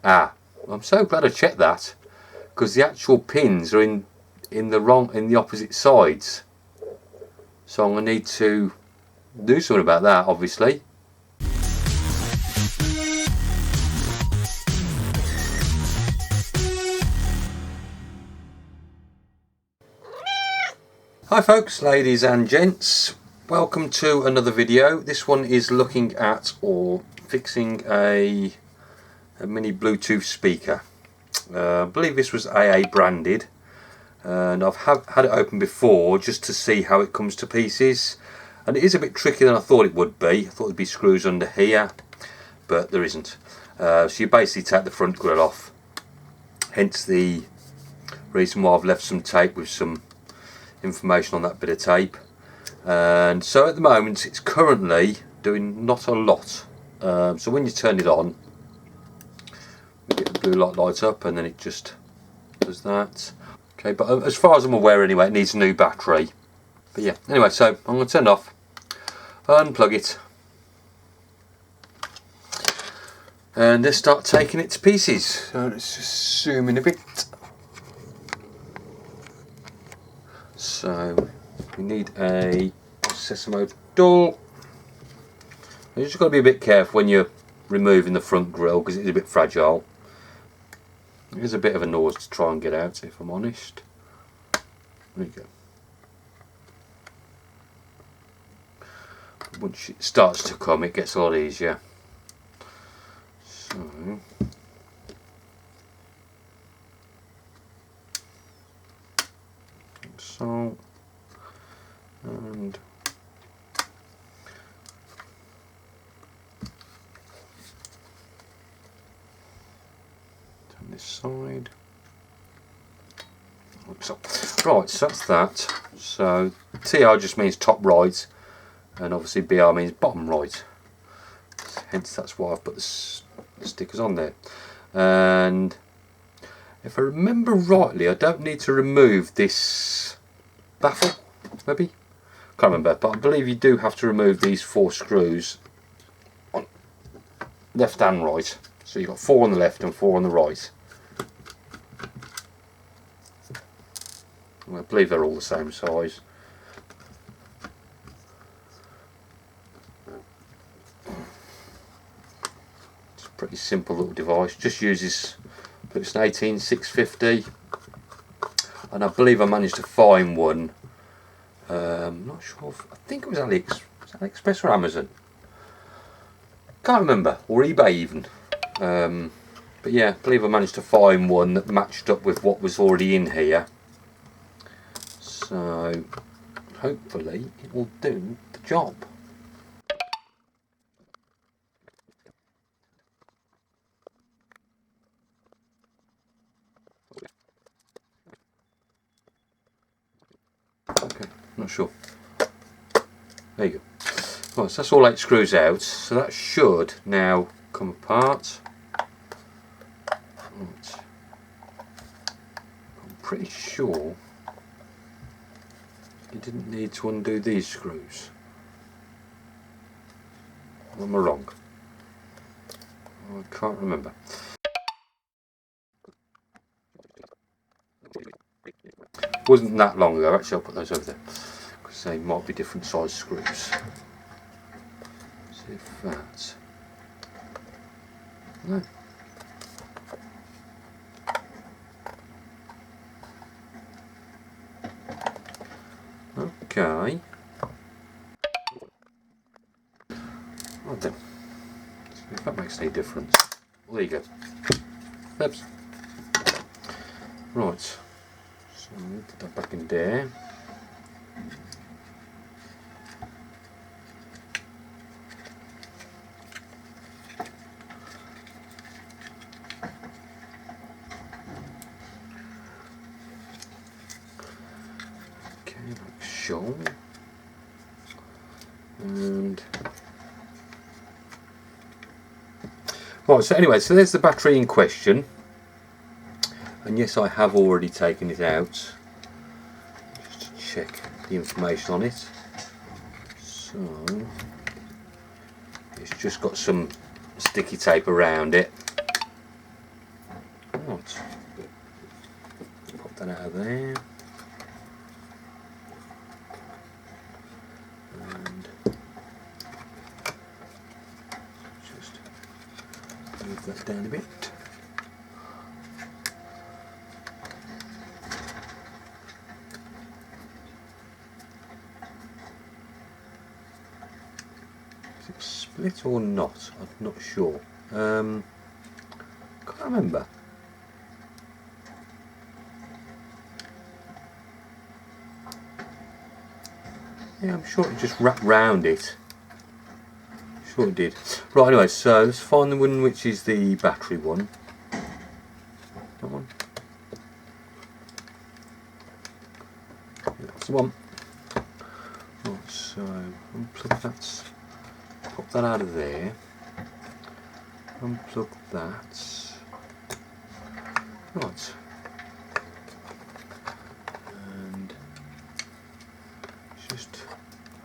Ah, I'm so glad I checked that, because the actual pins are in the opposite sides. So I'm going to need to do something about that, obviously. Hi folks, ladies and gents, welcome to another video. This one is looking at or fixing a mini Bluetooth speaker. I believe this was AA branded, and I've had it open before just to see how it comes to pieces, and it is a bit trickier than I thought it would be. I thought there'd be screws under here, but there isn't. So you basically take the front grill off, hence the reason why I've left some tape with some information on that bit of tape. And so at the moment it's currently doing not a lot. So when you turn it on, you get the blue light light up, and then it just does that. Okay, but as far as I'm aware anyway, it needs a new battery. But yeah, anyway, so I'm going to turn it off, unplug it, and let's start taking it to pieces. So let's just zoom in a bit. So we need a disassemble tool. You just got to be a bit careful when you're removing the front grille, because it's a bit fragile. It is a bit of a noise to try and get out, if I'm honest. There you go. Once it starts to come, it gets a lot easier. So and turn this side. So, right, so that's that. So TR just means top right, and obviously BR means bottom right. Hence that's why I've put the stickers on there. And if I remember rightly, I don't need to remove this baffle, maybe? Can't remember, but I believe you do have to remove these 4 screws on left and right. So you've got 4 on the left and 4 on the right. I believe they're all the same size. It's a pretty simple little device. Just uses, it's an 18650, and I believe I managed to find one. Not sure. I think it was AliExpress or Amazon. Can't remember, or eBay even. But yeah, I believe I managed to find one that matched up with what was already in here. So hopefully it will do the job. Okay, not sure. There you go. Right, so that's all 8 screws out. So that should now come apart. Right. I'm pretty sure you didn't need to undo these screws. Or am I wrong? I can't remember. Wasn't that long ago. Actually, I'll put those over there because they might be different size screws. See if that's no. Okay. Right then. See if that makes any difference. Well, there you go. Oops. Right. So put that back in there. Okay, like so. And right, so anyway, so there's the battery in question. And yes, I have already taken it out just to check the information on it. So it's just got some sticky tape around it. that out of there. And just move that down a bit. Is it split or not? I'm not sure. Can't remember. Yeah, I'm sure it just wrapped round it. Sure it did. Right, anyway, so let's find the one which is the battery one. That one. Yeah, that's the one. Right, so unplug that. Pop that out of there. Unplug that. Right. And just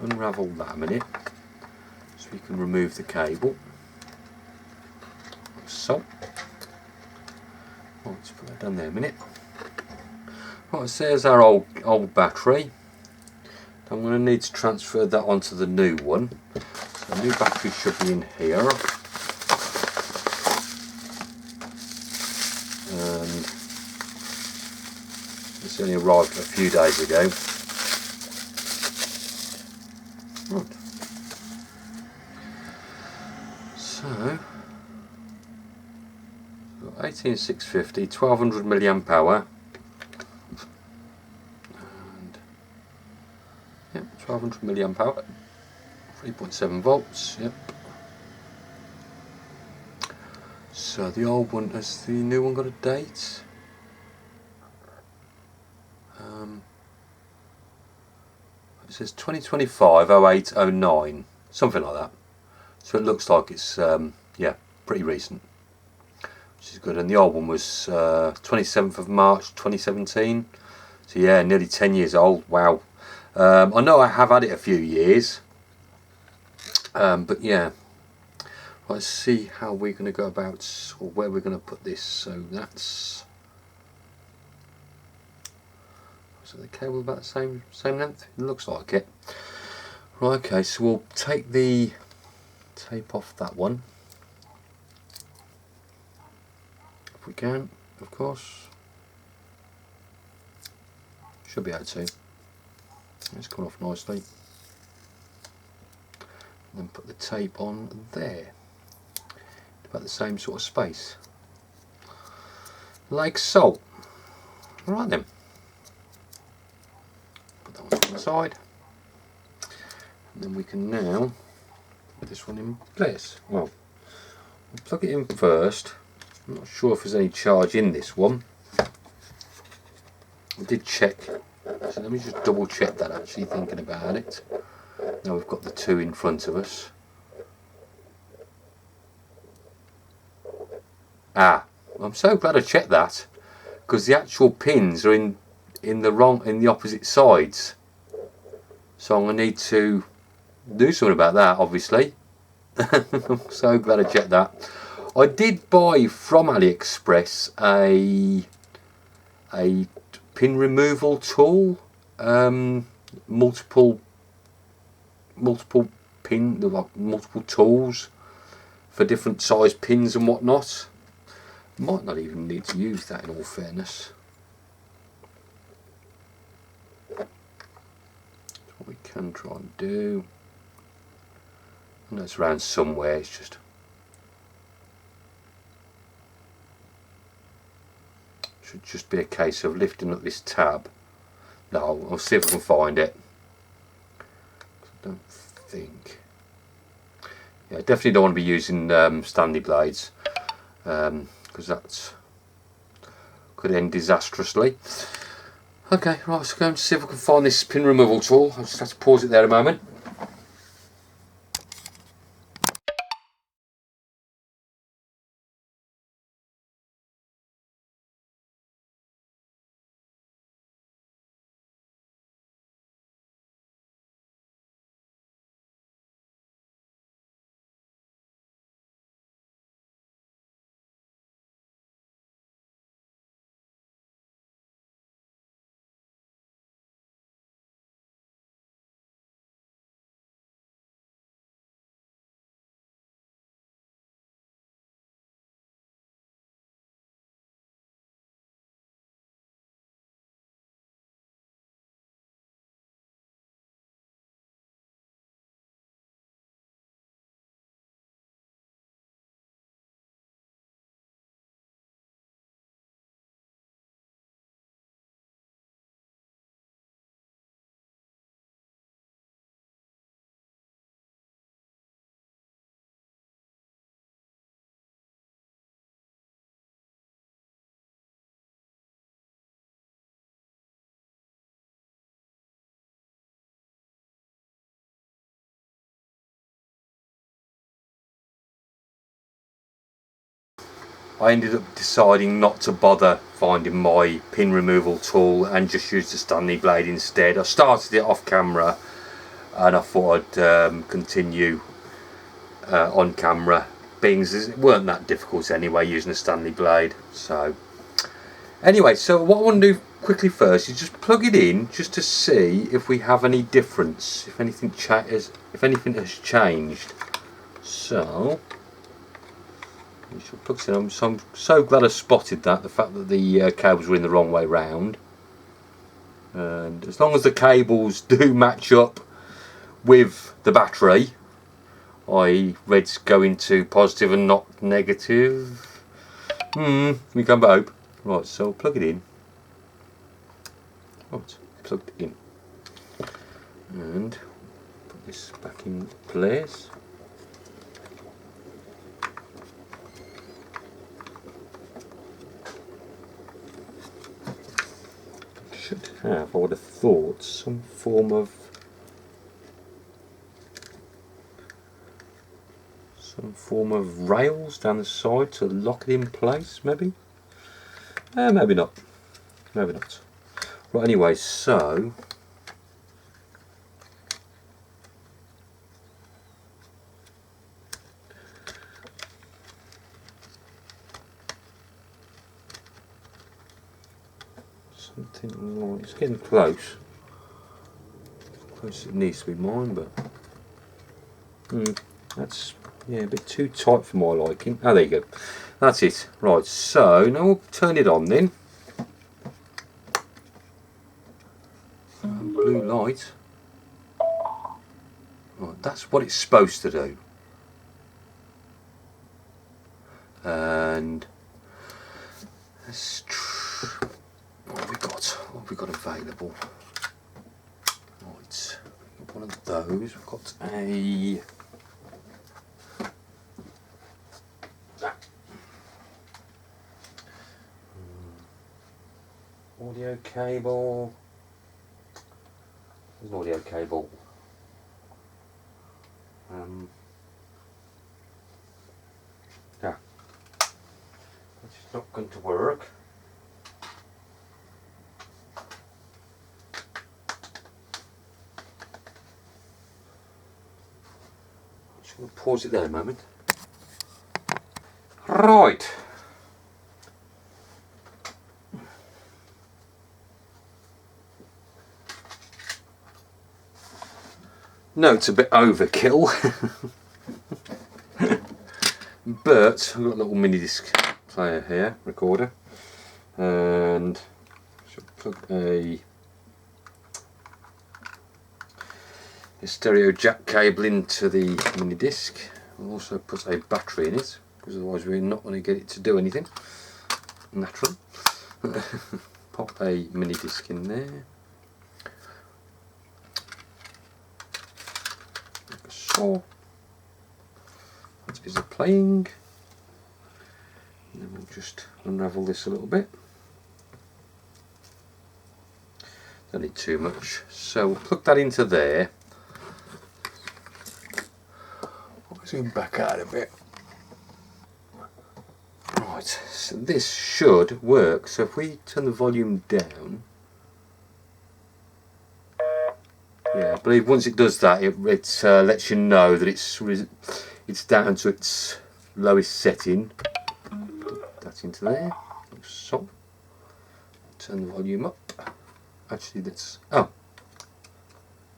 unravel that a minute so we can remove the cable. Like so. Right, let's put that down there a minute. Right, so there's our old battery. I'm going to need to transfer that onto the new one. So the new battery should be in here. And it's only arrived a few days ago. Right. So 18650, 1200 milliamp hour. And yep, 1200 milliamp hour. 3.7 volts. Yep. So the old one, has the new one got a date? It says 2025-08-09, something like that. So it looks like it's yeah, pretty recent, which is good. And the old one was 27th of March 2017. So yeah, nearly 10 years old. Wow. I know I have had it a few years, but yeah. Let's see how we're going to go about, or where we're going to put this. So that's, so the cable about the same length. It looks like it. Right. Okay. So we'll take the tape off that one, if we can, of course. Should be able to. It's come off nicely. And then put the tape on there. About the same sort of space. Like so. Alright then. Put that one on the side. And then we can now put this one in place. Well, we'll plug it in first. I'm not sure if there's any charge in this one. I did check. So let me just double check that, actually, thinking about it. Now we've got the two in front of us. Ah, I'm so glad I checked that, because the actual pins are in the opposite sides. So I'm going to need to do something about that, obviously. I'm so glad I checked that. I did buy from AliExpress a pin removal tool, multiple tools for different size pins and whatnot. Might not even need to use that, in all fairness. That's what we can try and do. I know it's around somewhere, it's just should just be a case of lifting up this tab. No, I'll see if I can find it. I don't think. Yeah, definitely don't want to be using Stanley blades, because that could end disastrously. Okay, right, let's go and see if I can find this pin removal tool. I'll just have to pause it there a moment. I ended up deciding not to bother finding my pin removal tool and just use the Stanley blade instead. I started it off camera and I thought I'd continue on camera, being as it weren't that difficult anyway using a Stanley blade. So anyway, so what I want to do quickly first is just plug it in just to see if we have any difference, if anything has changed. So plugs in. I'm so glad I spotted that, the fact that the cables were in the wrong way round. And as long as the cables do match up with the battery, i.e. red's going to positive and not negative, we can hope. Right, so plug it in. Right, plugged in. And put this back in place. Should have, I would have thought, some form of rails down the side to lock it in place, maybe? Maybe not. Maybe not. Right, anyway, so something like, it's getting close. Close it needs to be mine, but that's, yeah, a bit too tight for my liking. Oh, there you go. That's it. Right, so now we'll turn it on then. Blue light. Right, that's what it's supposed to do. And what have we got? What have we got available? Right, one of those. We've got a audio cable. There's an audio cable. Yeah, which is not going to work. I'm just going to pause it there a moment. Right. No, it's a bit overkill, but I've got a little mini disc player here, recorder, and should plug a stereo jack cable into the mini disc. We'll also put a battery in it, because otherwise we're not going to get it to do anything natural. Pop a mini disc in there. So that is the playing, and then we'll just unravel this a little bit. Don't need too much, so we'll plug that into there. I'll zoom back out a bit. Right, so this should work. So if we turn the volume down, yeah, I believe once it does that, it lets you know that it's down to its lowest setting. Put that into there. So turn the volume up. Actually, that's, oh,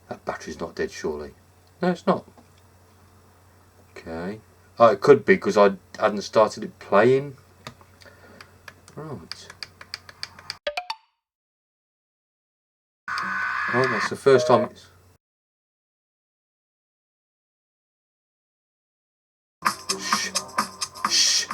that battery's not dead, surely. No, it's not. Okay. Oh, it could be because I hadn't started it playing. Right. Oh, that's the first time it's... Shh. Shh.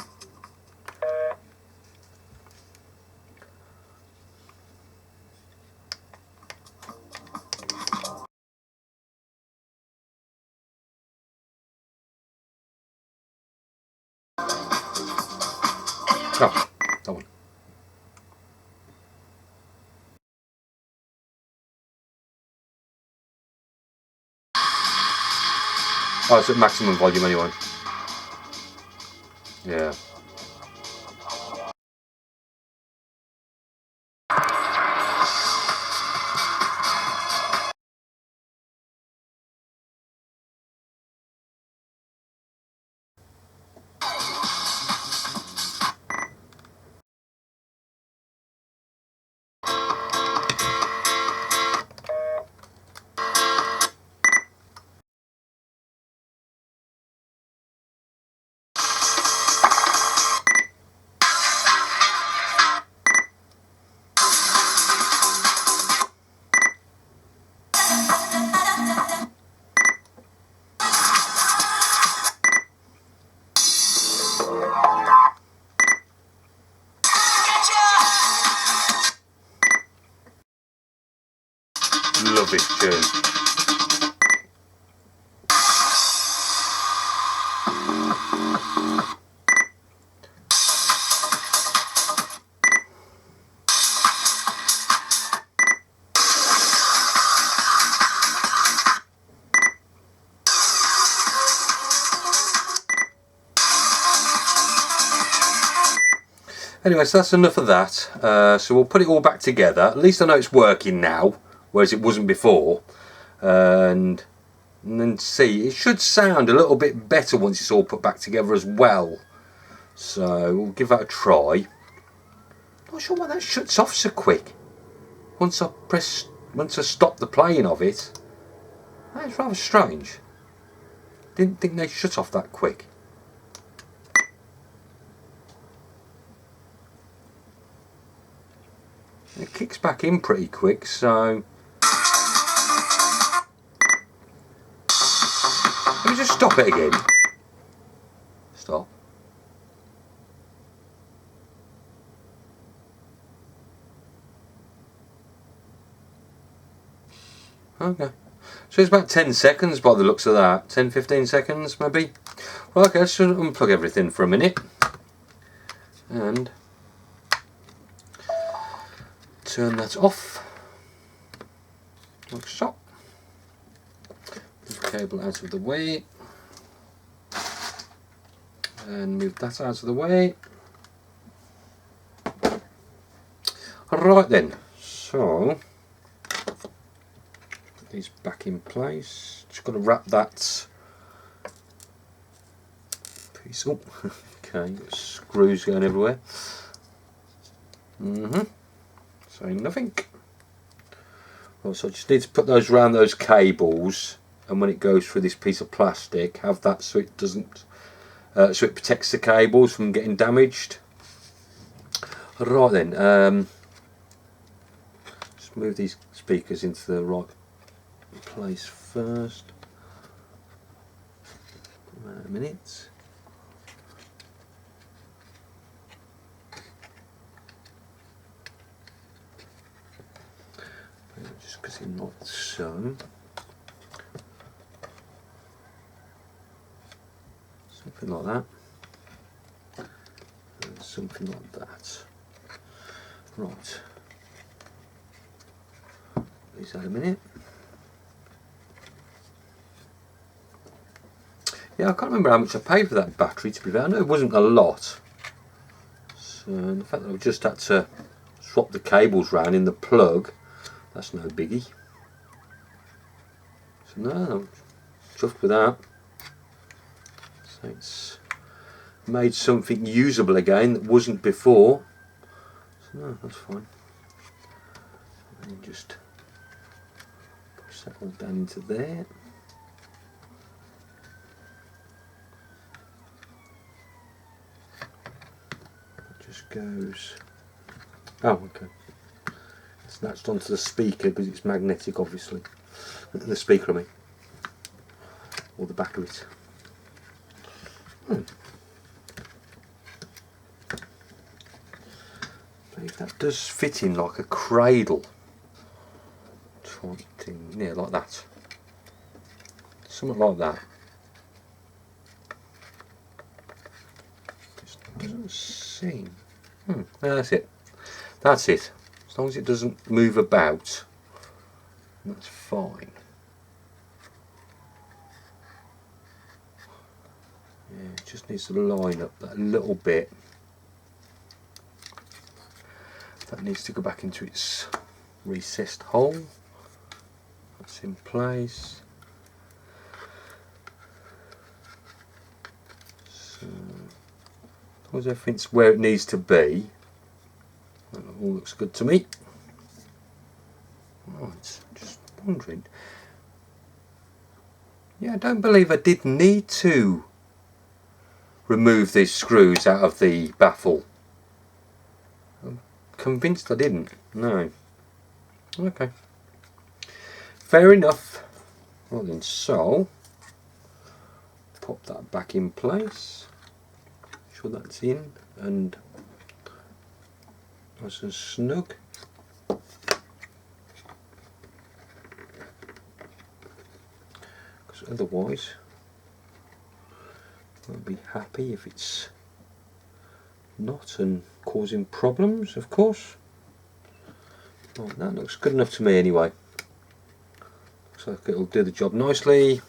Oh, that one. Oh, it's at maximum volume anyway. Yeah. love this tune. Anyway, so that's enough of that. So we'll put it all back together. At least I know it's working now, whereas it wasn't before. And then see, it should sound a little bit better once it's all put back together as well. So we'll give that a try. Not sure why that shuts off so quick. Once I stop the playing of it, that's rather strange. Didn't think they shut off that quick. It kicks back in pretty quick, so let me just stop it again. Stop. Okay. So it's about 10 seconds by the looks of that. 10-15 seconds maybe. Well, okay, let's just unplug everything for a minute. And turn that off. Like so. Move the cable out of the way. And move that out of the way. Alright then, so put these back in place. Just got to wrap that piece up. Okay, got screws going everywhere. Saying nothing. Well, so I just need to put those around those cables, and when it goes through this piece of plastic, have that so it doesn't, so it protects the cables from getting damaged. Right then, just move these speakers into the right place first. Wait a minute. Just put it like so. Something like that. And something like that. Right. Leave that a minute. Yeah, I can't remember how much I paid for that battery, to be fair. I know it wasn't a lot. So the fact that I've just had to swap the cables round in the plug, that's no biggie. So no, I'm chuffed with that. So it's made something usable again that wasn't before. So no, that's fine. And just push that all down into there. That just goes. Oh, okay. It's latched onto the speaker because it's magnetic, obviously. The speaker, I mean, or the back of it. If that does fit in like a cradle type thing, yeah, like that, something like that. Just doesn't seem. No, that's it. That's it. As long as it doesn't move about, that's fine. Yeah, it just needs to line up that a little bit. That needs to go back into its recessed hole. That's in place. So, as long as everything's where it needs to be, that all looks good to me. Right, just wondering. Yeah, I don't believe I did need to remove these screws out of the baffle. I'm convinced I didn't. No. Okay. Fair enough. Well then, so pop that back in place. Sure that's in and nice and snug. otherwise I'll be happy if it's not and causing problems, of course. Right, that looks good enough to me anyway. Looks like it'll do the job nicely.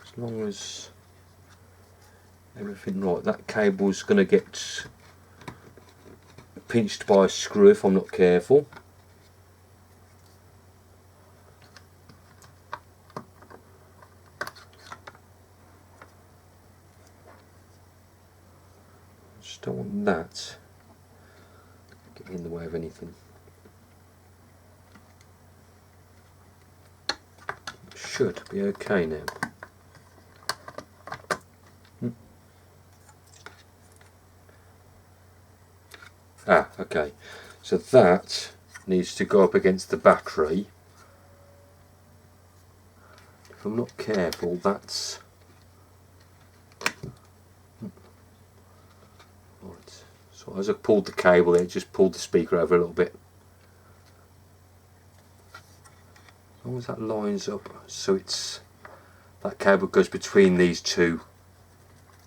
As long as everything right. That cable's going to get pinched by a screw if I'm not careful. Just don't want that getting in the way of anything. Should be okay now. Ah, okay. So that needs to go up against the battery. If I'm not careful, that's right. So as I pulled the cable, it just pulled the speaker over a little bit. As long as that lines up, so it's that cable goes between these two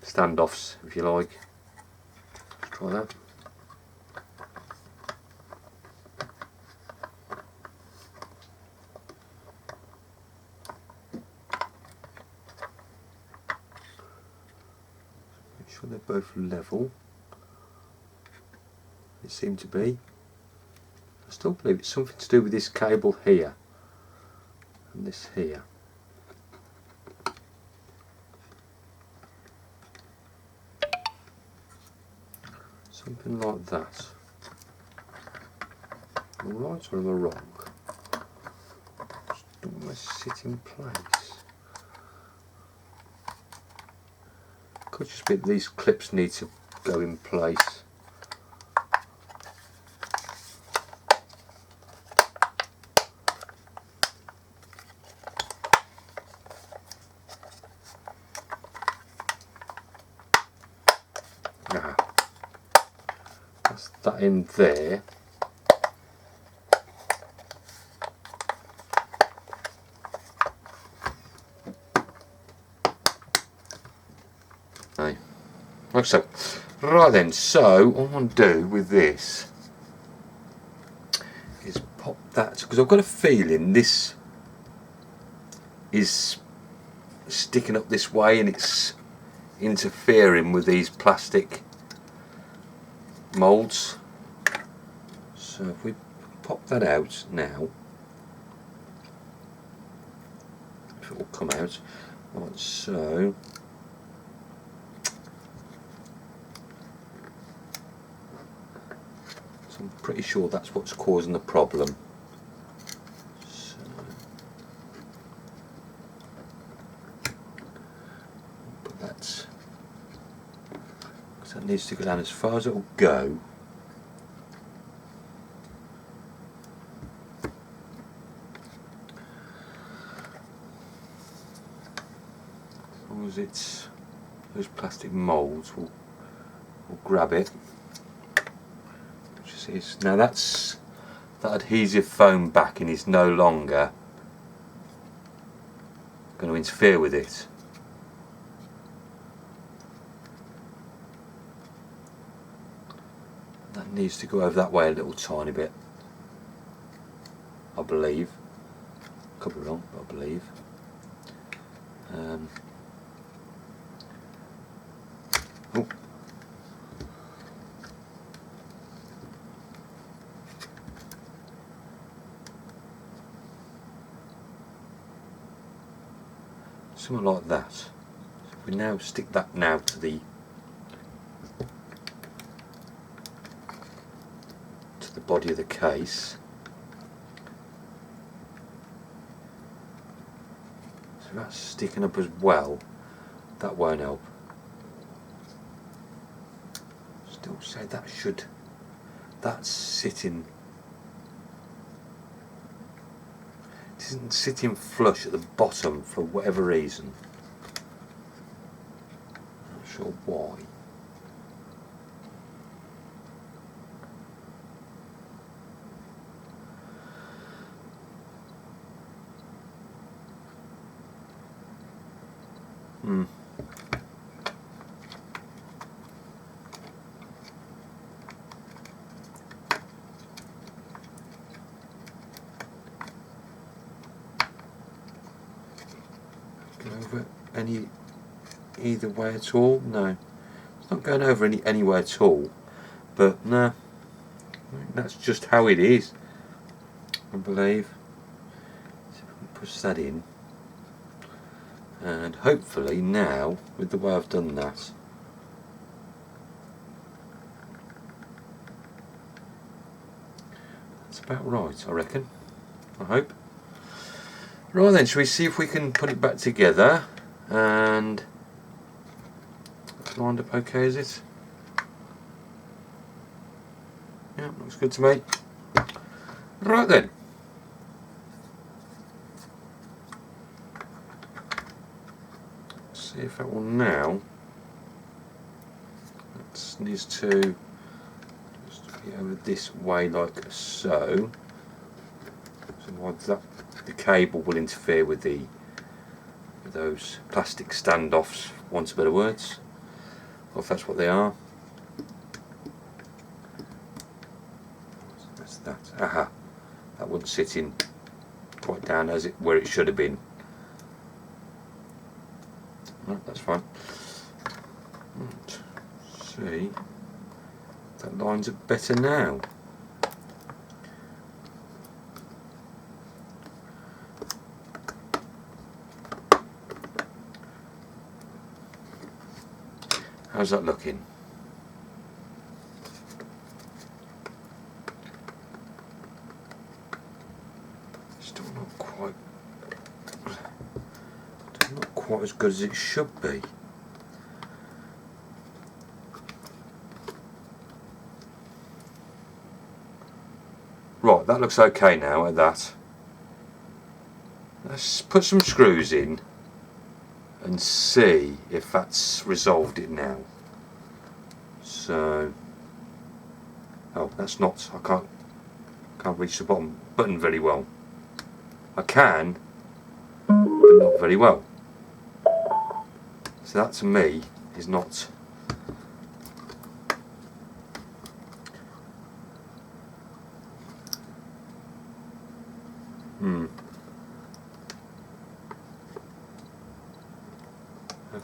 standoffs, if you like. Let's try that. Make sure they're both level. They seem to be. I still believe it's something to do with this cable here and this here. Something like that. Am I right or am I wrong? Just don't want to sit in place. Could just be that these clips need to go in place. That's that in there. Like so. Right then, so what I want to do with this is pop that, because I've got a feeling this is sticking up this way and it's interfering with these plastic moulds. So if we pop that out now, if it will come out, right, so I'm pretty sure that's what's causing the problem. So, put that, because that needs to go down as far as it will go. As long as it's those plastic moulds will grab it. Now that's that adhesive foam backing is no longer going to interfere with it. That needs to go over that way a little tiny bit, I believe. Could be wrong, but I believe. Oh. Something like that. So we now stick that now to the body of the case. So that's sticking up as well. That won't help. Still say that should. That's sitting. It isn't sitting flush at the bottom for whatever reason. Not sure why. either way at all. No, it's not going over anywhere at all. But no, that's just how it is, I believe. So if we can push that in, and hopefully now, with the way I've done that, that's about right, I reckon. I hope. Right then, shall we see if we can put it back together? And it's lined up okay, is it? Yeah, looks good to me. Right then. See if that will now. It needs to just be over this way like so. Otherwise the cable will interfere with those plastic standoffs, for want of better words, or if that's what they are. That's that. Aha, that wouldn't sit in quite down as where it should have been. Right, that's fine. Right. See, that lines up better now. How's that looking? Still not quite as good as it should be. Right, that looks okay now at that. Let's put some screws in and see if that's resolved it now. So, oh, that's not. I can't reach the button very well. I can, but not very well. So that to me is not.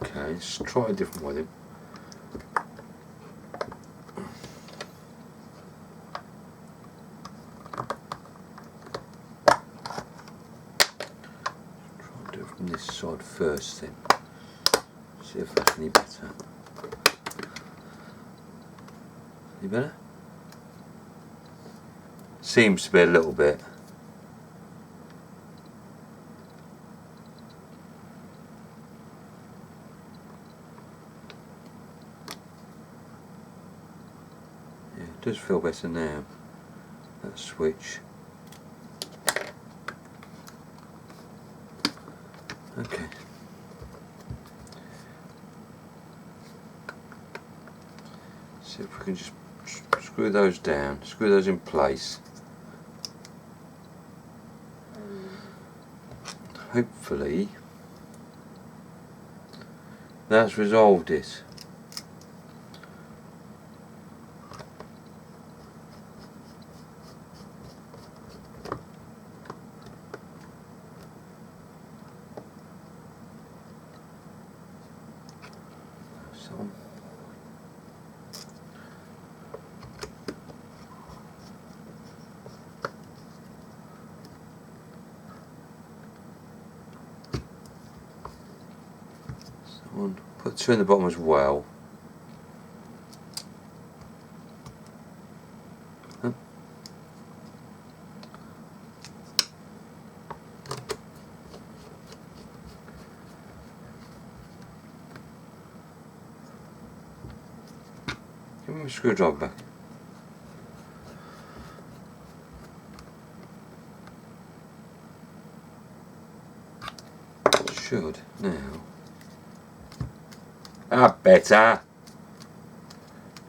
Okay, let's try a different way then. Try and do it from this side first then. See if that's any better. Any better? Seems to be a little bit. It does feel better now. That switch. Okay. See if we can just screw those down, screw those in place. Hopefully that's resolved it. So put two in the bottom as well. Give me a screwdriver back. Should now. Better.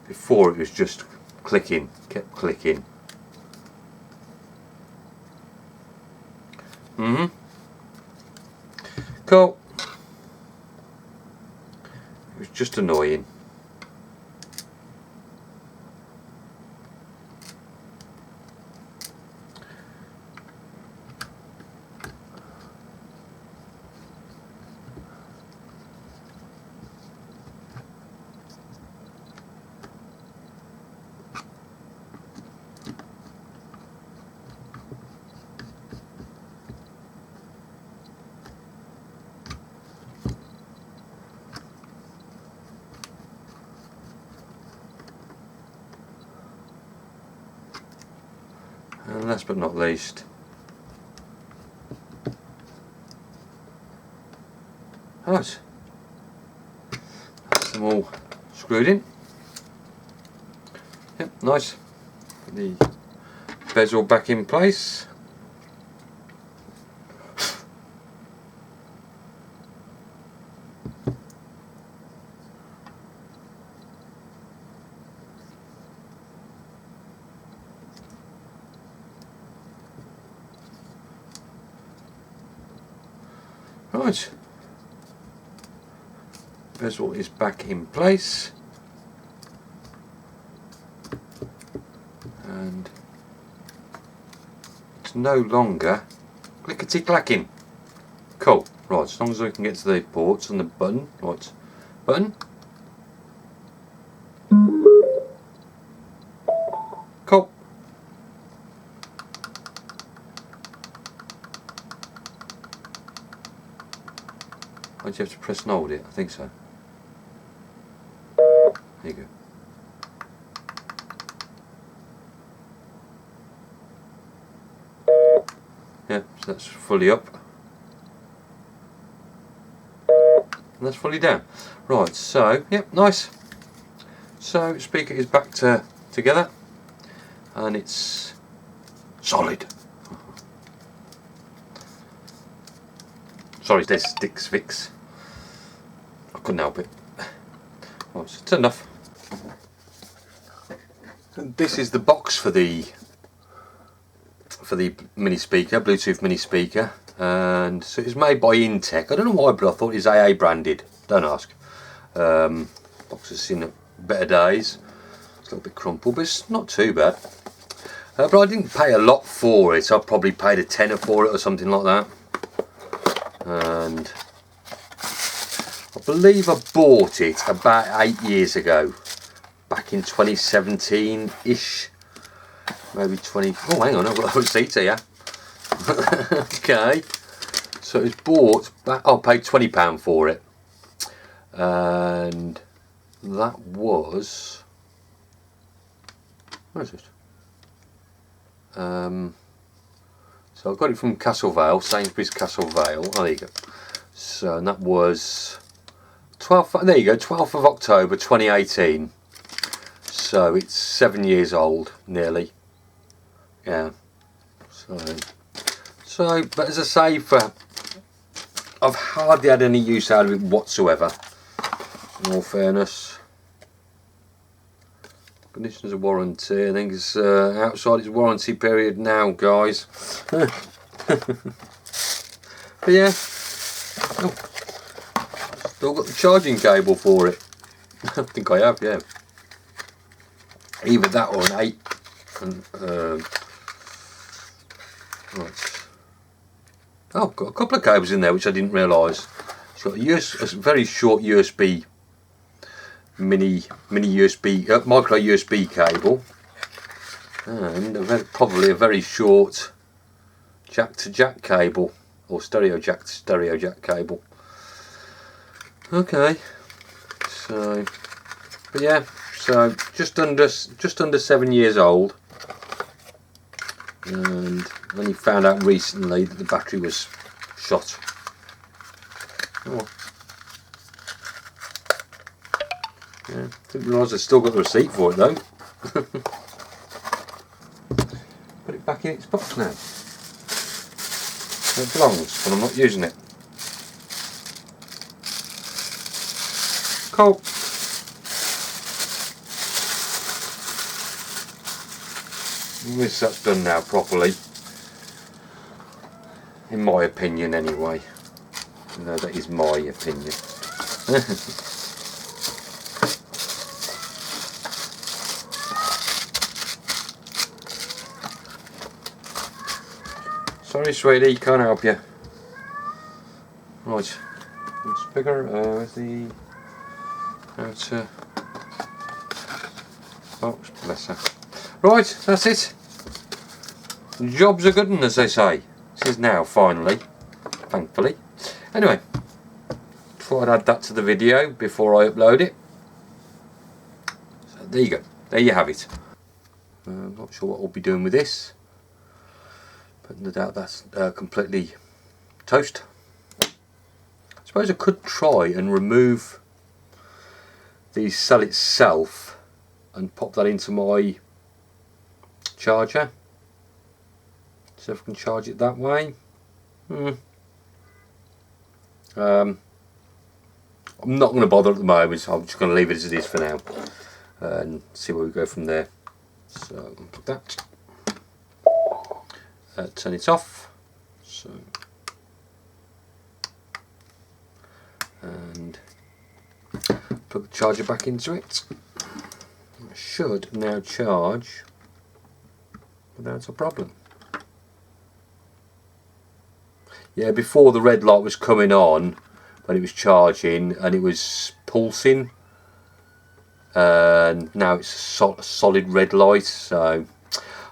Before it was just clicking, kept clicking. Cool. It was just annoying. And last but not least, right, that's them all screwed in. Yep, nice. Put the bezel back in place. Right, bezel is back in place, and it's no longer clickety clacking. Cool. Right, as long as I can get to the ports and the button. Right, button. Cool. Why do you have to press and hold it? I think so. There you go. Yeah, so that's fully up. And that's fully down. Right, so, yep, nice. So, speaker is back together. And it's solid. Sorry, there's sticks fix. I couldn't help it. Right, so it's enough. And this is the box for the mini speaker, Bluetooth mini speaker, and so it's made by Intech. I don't know why, but I thought it was AA branded. Don't ask. Box has seen better days. It's a little bit crumpled, but it's not too bad. But I didn't pay a lot for it. I probably paid a tenner for it or something like that. And I believe I bought it about 8 years ago, back in 2017-ish, maybe 20. Oh, hang on, I've got the receipt here. Okay, so it was bought back. I paid £20 for it, and that was, where is it? So I got it from Castle Vale, Sainsbury's Castle Vale. Oh, there you go. So and that was 12th. There you go, 12th of October 2018. So it's 7 years old, nearly. Yeah. So, but as I say, I've hardly had any use out of it whatsoever. In all fairness. Conditions of warranty, I think it's outside its warranty period now, guys. But yeah, oh, still got the charging cable for it. I think I have, yeah. Either that or an 8. Right. Oh, got a couple of cables in there which I didn't realise. It's got a very short USB. Mini USB, micro USB cable, and probably a very short jack to jack cable, or stereo jack to stereo jack cable. Okay, so, but yeah, so just under 7 years old, and only found out recently that the battery was shot. Oh. Yeah, didn't realise I still got the receipt for it though. Put it back in its box now. It belongs, but I'm not using it. Cool. At least that's done now properly. In my opinion anyway. No, that is my opinion. Sorry, sweetie, can't help you. Right, it's bigger. Where's the outer box? Bless her. Right, that's it. Job's a good one, as they say. This is now finally, thankfully. Anyway, thought I'd add that to the video before I upload it. So there you go. There you have it. I'm not sure what we'll be doing with this. but no doubt that's completely toast. I suppose I could try and remove the cell itself and pop that into my charger. See if I can charge it that way. I'm not going to bother at the moment, so I'm just going to leave it as it is for now and see where we go from there. So unplug that, turn it off, so, and plug the charger back into it. It should now charge without a problem. Yeah, before the red light was coming on when it was charging and it was pulsing, and now it's a solid red light. So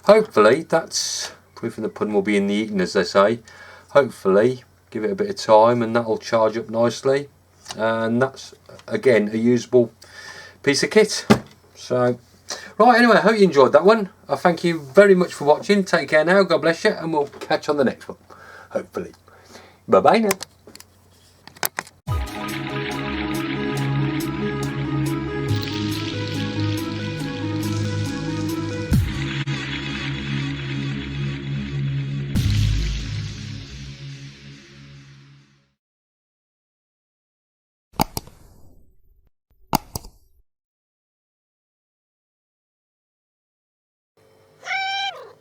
hopefully that's proof in the pudding will be in the eating, as they say. Hopefully give it a bit of time and that'll charge up nicely, and that's again a usable piece of kit. So right, anyway, I hope you enjoyed that one. I thank you very much for watching. Take care now, God bless you, and we'll catch you on the next one, hopefully. Bye bye now.